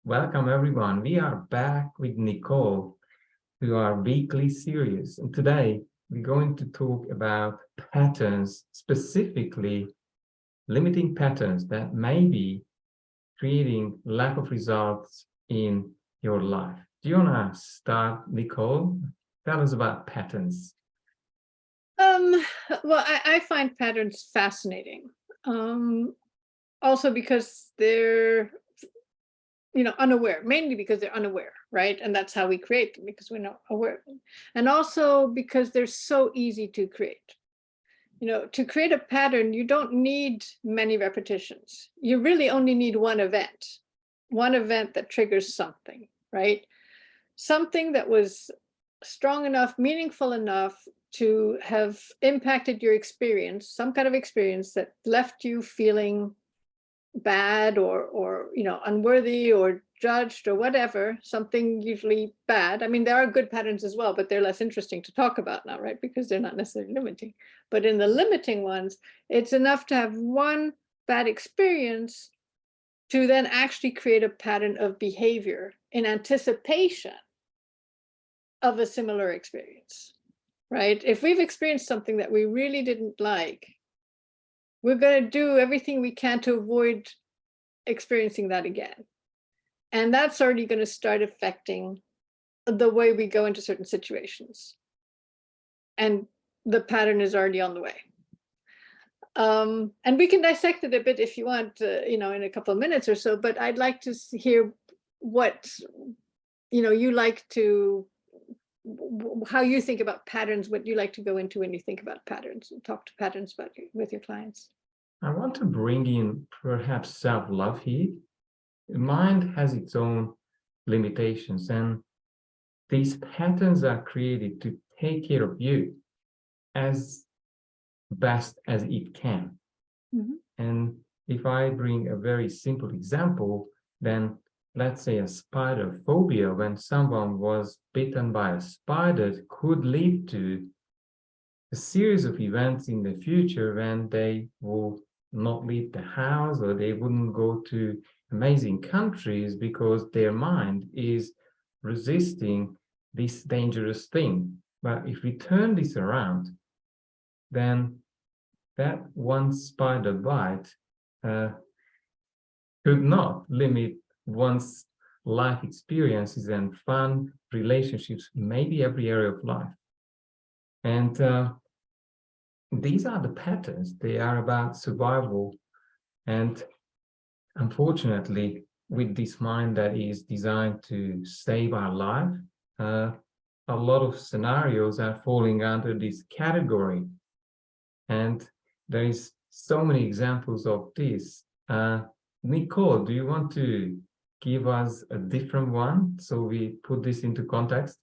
Welcome everyone. We are back with Nicole to our weekly series. And today we're going to talk about patterns, specifically limiting patterns that may be creating lack of results in your life. Do you want to start, Nicole? Tell us about patterns. Well, I find patterns fascinating. Also because they're, unaware, mainly because they're unaware, right? And that's how we create them, because we're not aware of them. And also because they're so easy to create. To create a pattern, you don't need many repetitions. You really only need one event that triggers something, right? Something that was strong enough, meaningful enough to have impacted your experience, some kind of experience that left you feeling bad or unworthy or judged or whatever, something usually bad. I mean, there are good patterns as well, but they're less interesting to talk about now, right? Because they're not necessarily limiting. But in the limiting ones, it's enough to have one bad experience to then actually create a pattern of behavior in anticipation of a similar experience, right? If we've experienced something that we really didn't like, we're going to do everything we can to avoid experiencing that again. And that's already going to start affecting the way we go into certain situations. And the pattern is already on the way. And we can dissect it a bit if you want, in a couple of minutes or so, but I'd like to hear what, you like to, how you think about patterns, what you like to go into when you think about patterns and talk to patterns with your clients. I want to bring in perhaps self-love here. The mind has its own limitations, and these patterns are created to take care of you as best as it can. Mm-hmm. And if I bring a very simple example, then let's say a spider phobia, when someone was bitten by a spider, could lead to a series of events in the future when they will not leave the house, or they wouldn't go to amazing countries because their mind is resisting this dangerous thing. But if we turn this around, then that one spider bite could not limit one's life experiences and fun relationships, maybe every area of life. And these are the patterns. They are about survival. And unfortunately, with this mind that is designed to save our life, a lot of scenarios are falling under this category. And there is so many examples of this. Nicole, do you want to give us a different one so we put this into context?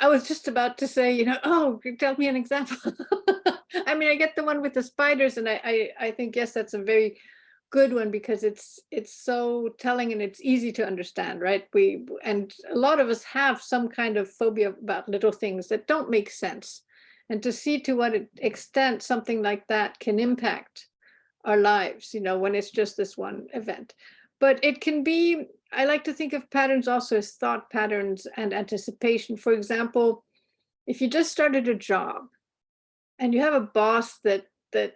I was just about to say, tell me an example. I mean, I get the one with the spiders, and I think, yes, that's a very good one because it's so telling and it's easy to understand, right? And a lot of us have some kind of phobia about little things that don't make sense. And to see to what extent something like that can impact our lives, when it's just this one event. But it can be, I like to think of patterns also as thought patterns and anticipation. For example, if you just started a job and you have a boss that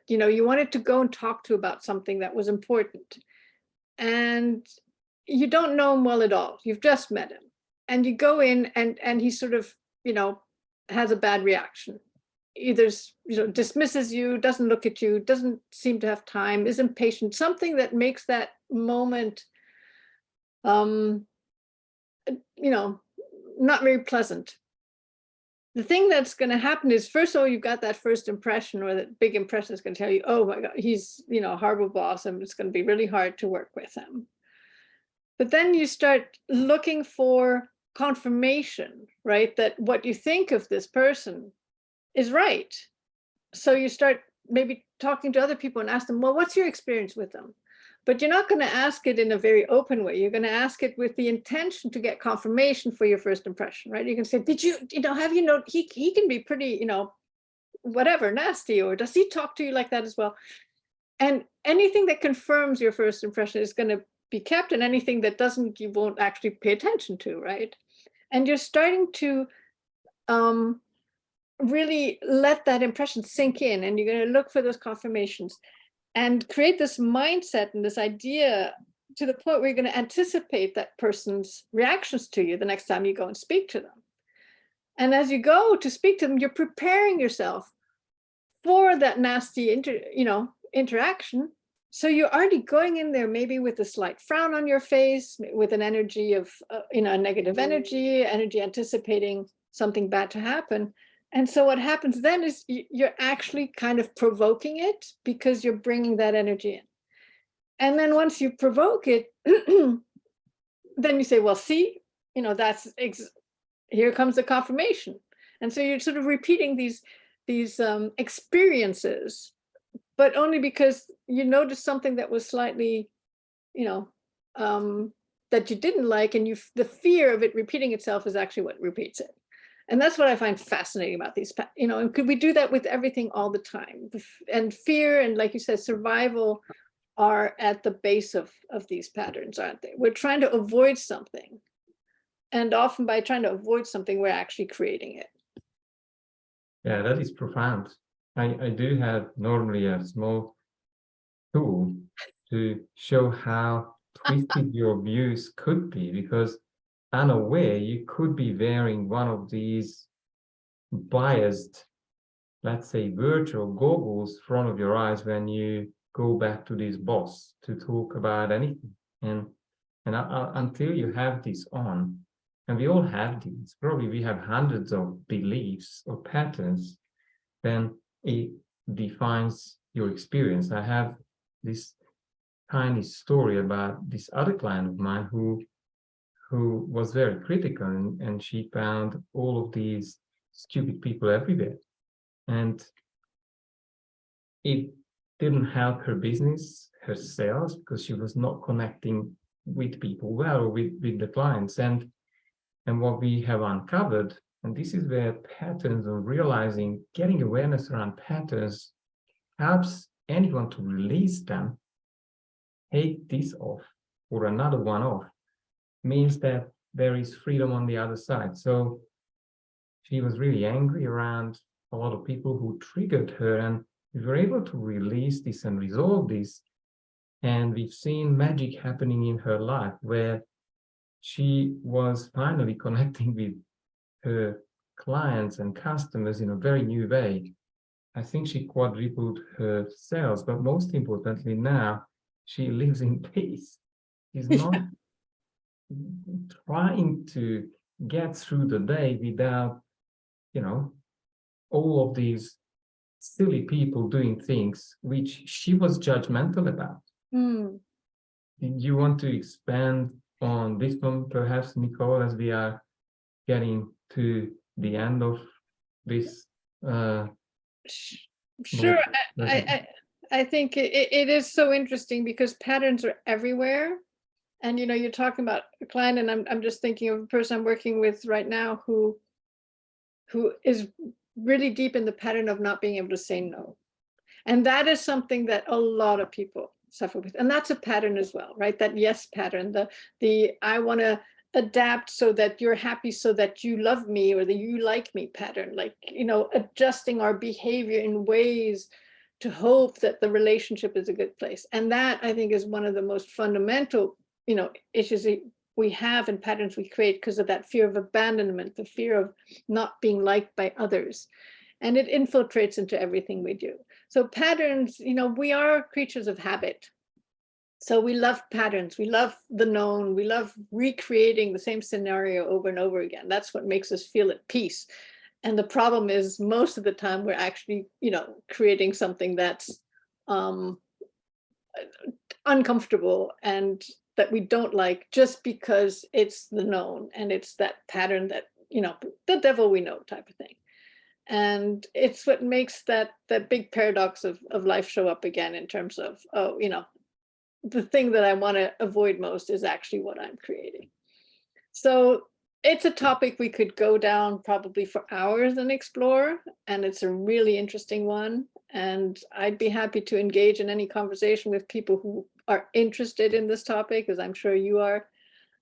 you wanted to go and talk to about something that was important, and you don't know him well at all, you've just met him, and you go in and he sort of, has a bad reaction. Either dismisses you, doesn't look at you, doesn't seem to have time, is impatient, something that makes that moment not very pleasant. The thing that's going to happen is, first of all, you've got that first impression, or that big impression is going to tell you, oh my God, he's a horrible boss, and it's going to be really hard to work with him. But then you start looking for confirmation, right, that what you think of this person is right. So you start maybe talking to other people and ask them, well, what's your experience with them? But you're not going to ask it in a very open way. You're going to ask it with the intention to get confirmation for your first impression, right? You can say, did you, have you known, he can be pretty, whatever, nasty, or does he talk to you like that as well? And anything that confirms your first impression is going to be kept, and anything that doesn't, you won't actually pay attention to, right? And you're starting to really let that impression sink in, and you're going to look for those confirmations and create this mindset and this idea to the point where you're going to anticipate that person's reactions to you the next time you go and speak to them. And as you go to speak to them, you're preparing yourself for that nasty interaction. So you're already going in there maybe with a slight frown on your face, with an energy of a negative energy anticipating something bad to happen. And so what happens then is you're actually kind of provoking it, because you're bringing that energy in. And then once you provoke it, then you say, well, see, that's here comes the confirmation. And so you're sort of repeating these experiences, but only because you noticed something that was slightly, that you didn't like, and the fear of it repeating itself is actually what repeats it. And that's what I find fascinating about these, and could we do that with everything all the time? And fear and, like you said, survival are at the base of these patterns, aren't they? We're trying to avoid something. And often by trying to avoid something, we're actually creating it. Yeah, that is profound. I do have normally a small tool to show how twisted your views could be, because unaware you could be wearing one of these biased, let's say, virtual goggles in front of your eyes when you go back to this boss to talk about anything. And until you have this on, and we all have these, probably we have hundreds of beliefs or patterns, then it defines your experience. I have this tiny story about this other client of mine who was very critical, and she found all of these stupid people everywhere. And it didn't help her business, her sales, because she was not connecting with people well, with the clients. And what we have uncovered, and this is where patterns of realizing, getting awareness around patterns helps anyone to release them. Take this off or another one off means that there is freedom on the other side. So she was really angry around a lot of people who triggered her, and we were able to release this and resolve this. And we've seen magic happening in her life, where she was finally connecting with her clients and customers in a very new way. I think she quadrupled her sales, but most importantly, now she lives in peace. She's not trying to get through the day without, all of these silly people doing things which she was judgmental about. Mm. Do you want to expand on this one, perhaps, Nicole, as we are getting to the end of this? Sure. I think it is so interesting, because patterns are everywhere. And you're talking about a client, and I'm just thinking of a person I'm working with right now who is really deep in the pattern of not being able to say no. And that is something that a lot of people suffer with. And that's a pattern as well, right? That yes pattern, the I want to adapt so that you're happy, so that you love me, or that you like me pattern, like, adjusting our behavior in ways to hope that the relationship is a good place. And that, I think, is one of the most fundamental, issues we have, and patterns we create because of that fear of abandonment, the fear of not being liked by others. And it infiltrates into everything we do. So patterns, we are creatures of habit. So we love patterns. We love the known. We love recreating the same scenario over and over again. That's what makes us feel at peace. And the problem is, most of the time we're actually, creating something that's uncomfortable and that we don't like, just because it's the known, and it's that pattern that, the devil we know type of thing. And it's what makes that big paradox of life show up again, in terms of, the thing that I want to avoid most is actually what I'm creating. So it's a topic we could go down probably for hours and explore, and it's a really interesting one. And I'd be happy to engage in any conversation with people who are interested in this topic, as I'm sure you are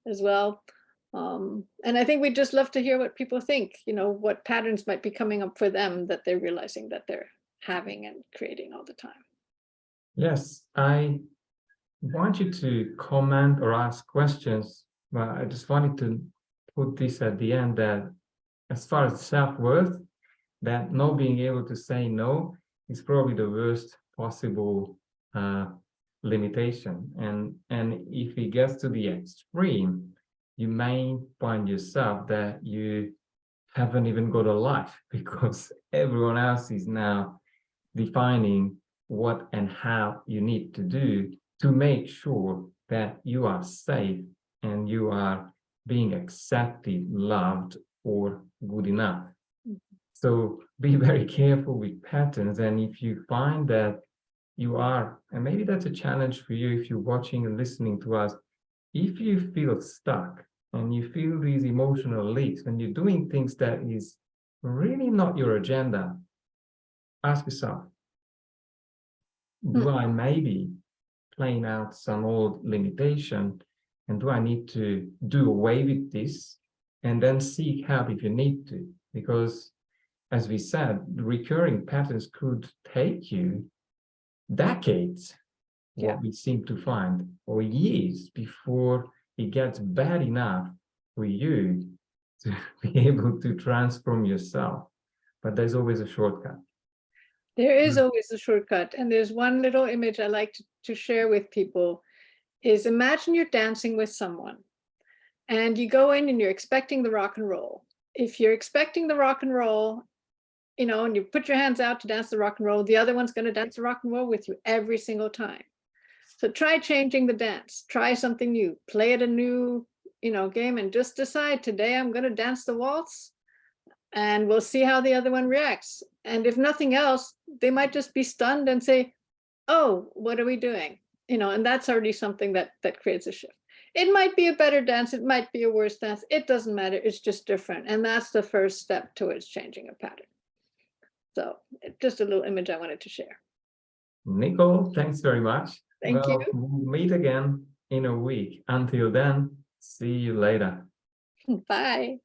as well. And I think we'd just love to hear what people think, what patterns might be coming up for them that they're realizing that they're having and creating all the time. Yes, I want you to comment or ask questions, but I just wanted to put this at the end that as far as self-worth, that not being able to say no is probably the worst possible limitation. And if it gets to the extreme, you may find yourself that you haven't even got a life because everyone else is now defining what and how you need to do to make sure that you are safe and you are being accepted, loved, or good enough. So be very careful with patterns. And if you find that you are, and maybe that's a challenge for you if you're watching and listening to us, if you feel stuck and you feel these emotional leaks and you're doing things that is really not your agenda, ask yourself, do I maybe playing out some old limitation, and do I need to do away with this and then seek help if you need to? Because as we said, recurring patterns could take you decades, what we seem to find, or years before it gets bad enough for you to be able to transform yourself. But there's always a shortcut. There is always a shortcut. And there's one little image I like to share with people is imagine you're dancing with someone and you go in and you're expecting the rock and roll. If you're expecting the rock and roll, and you put your hands out to dance the rock and roll, the other one's going to dance the rock and roll with you every single time. So try changing the dance, try something new, play it a new, game, and just decide today I'm going to dance the waltz and we'll see how the other one reacts. And if nothing else, they might just be stunned and say, oh, what are we doing? And that's already something that creates a shift. It might be a better dance, it might be a worse dance, it doesn't matter, it's just different. And that's the first step towards changing a pattern. So just a little image I wanted to share. Nicole, thanks very much. Thank you. We'll meet again in a week. Until then, see you later. Bye.